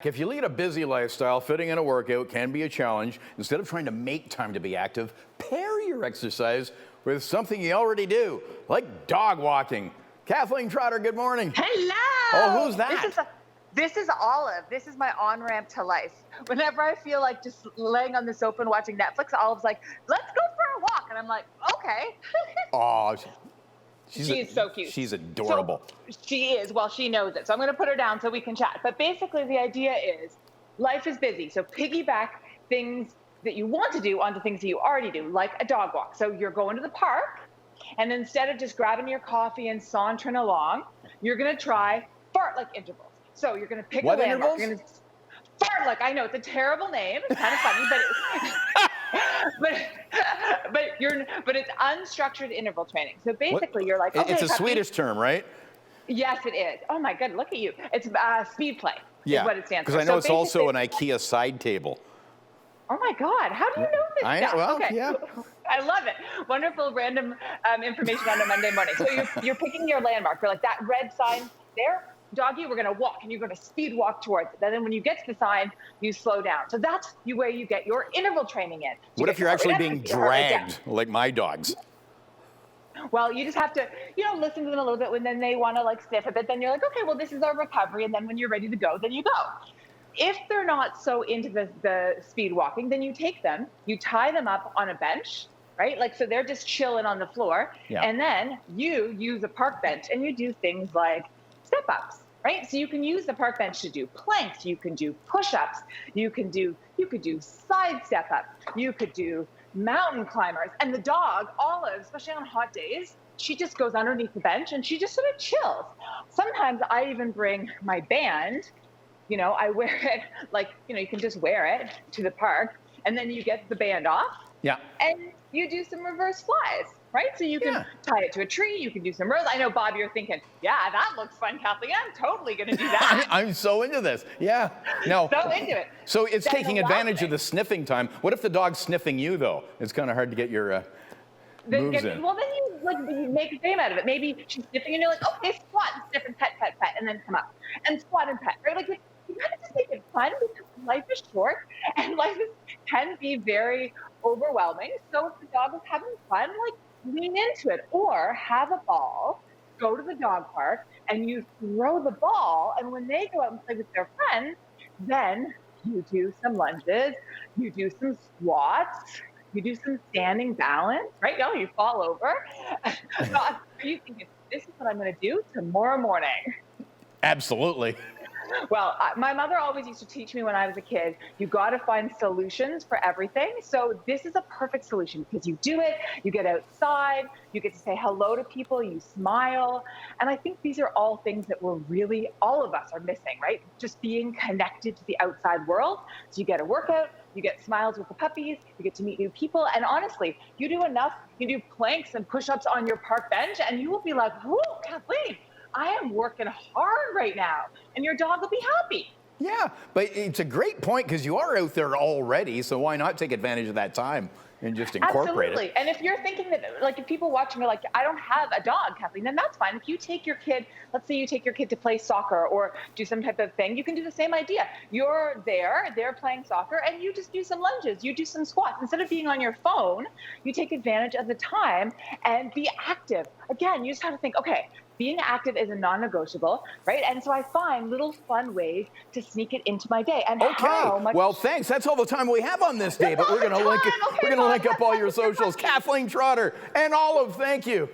If you lead a busy lifestyle, fitting in a workout can be a challenge. Instead of trying to make time to be active, pair your exercise with something you already do, like dog walking. Kathleen Trotter, good morning. Hello. Oh, who's that? This is Olive. This is my on-ramp to life. Whenever I feel like just laying on the sofa and watching Netflix, Olive's like, let's go for a walk. And I'm like, okay. Oh, She is so cute. She's adorable. So she is. Well, she knows it. So I'm going to put her down so we can chat. But basically, the idea is life is busy. So piggyback things that you want to do onto things that you already do, like a dog walk. So you're going to the park, and instead of just grabbing your coffee and sauntering along, you're going to try fart-like intervals. So you're going to pick a landmark. You're going to fart-like. I know it's a terrible name. It's kind of funny, but it's unstructured interval training. So basically, you're like, okay, it's a Swedish term, right? Yes, it is. Oh my God, look at you. It's speed play. Yeah, is what it stands for. Because I know it's also an IKEA side table. Oh my God, how do you know this stuff? Well, okay. yeah. I love it. Wonderful random information on a Monday morning. So you're picking your landmark. You're like, that red sign there, doggy, we're gonna walk, and you're gonna speed walk towards it. Then when you get to the sign, you slow down. So that's where you get your interval training in. What if you're actually being dragged, like my dogs? Well, you just have to, listen to them a little bit when then they want to like sniff a bit. Then you're like, okay, well, this is our recovery. And then when you're ready to go, then you go. If they're not so into the speed walking, then you take them, you tie them up on a bench, right? Like, so they're just chilling on the floor. Yeah. And then you use a park bench and you do things like step ups, right? So you can use the park bench to do planks. You can do push-ups. You could do side step up. You could do mountain climbers. And the dog, Olive, especially on hot days, she just goes underneath the bench and she just sort of chills. Sometimes I even bring my band. I wear it like, you can just wear it to the park, and then you get the band off. Yeah. And you do some reverse flies, right? So you can tie it to a tree. You can do some rows. I know, Bob, you're thinking, yeah, that looks fun, Kathleen. I'm totally going to do that. I'm so into this. Yeah. No. So into it. So it's taking advantage of the sniffing time. What if the dog's sniffing you, though? It's kind of hard to get your moves in. Well, then you make a game out of it. Maybe she's sniffing, and you're like, okay, squat and sniff and pet, and then come up. And squat and pet, right? Like, you kind of just make it fun because life is short and can be very overwhelming. So if the dog is having fun, lean into it, or have a ball, go to the dog park, and you throw the ball. And when they go out and play with their friends, then you do some lunges, you do some squats, you do some standing balance, right? No, you fall over. So are you thinking, this is what I'm going to do tomorrow morning? Absolutely. Well, my mother always used to teach me when I was a kid, you got to find solutions for everything. So this is a perfect solution because you do it, you get outside, you get to say hello to people, you smile. And I think these are all things that all of us are missing, right? Just being connected to the outside world. So you get a workout, you get smiles with the puppies, you get to meet new people. And honestly, you do enough, you do planks and push-ups on your park bench, and you will be like, whoa, Kathleen, I am working hard right now, and your dog will be happy. Yeah, but it's a great point because you are out there already, so why not take advantage of that time and just incorporate Absolutely. it? And if you're thinking that, if people watching are like, I don't have a dog, Kathleen, then that's fine. If you take your kid, let's say you take your kid to play soccer or do some type of thing, you can do the same idea. You're there, they're playing soccer, and you just do some lunges, you do some squats. Instead of being on your phone, you take advantage of the time and be active. Again, you just have to think, okay, being active is a non-negotiable, right? And so I find little fun ways to sneak it into my day. And well, thanks. That's all the time we have on this day, but we're going to link up all your socials. Kathleen Trotter and Olive, thank you.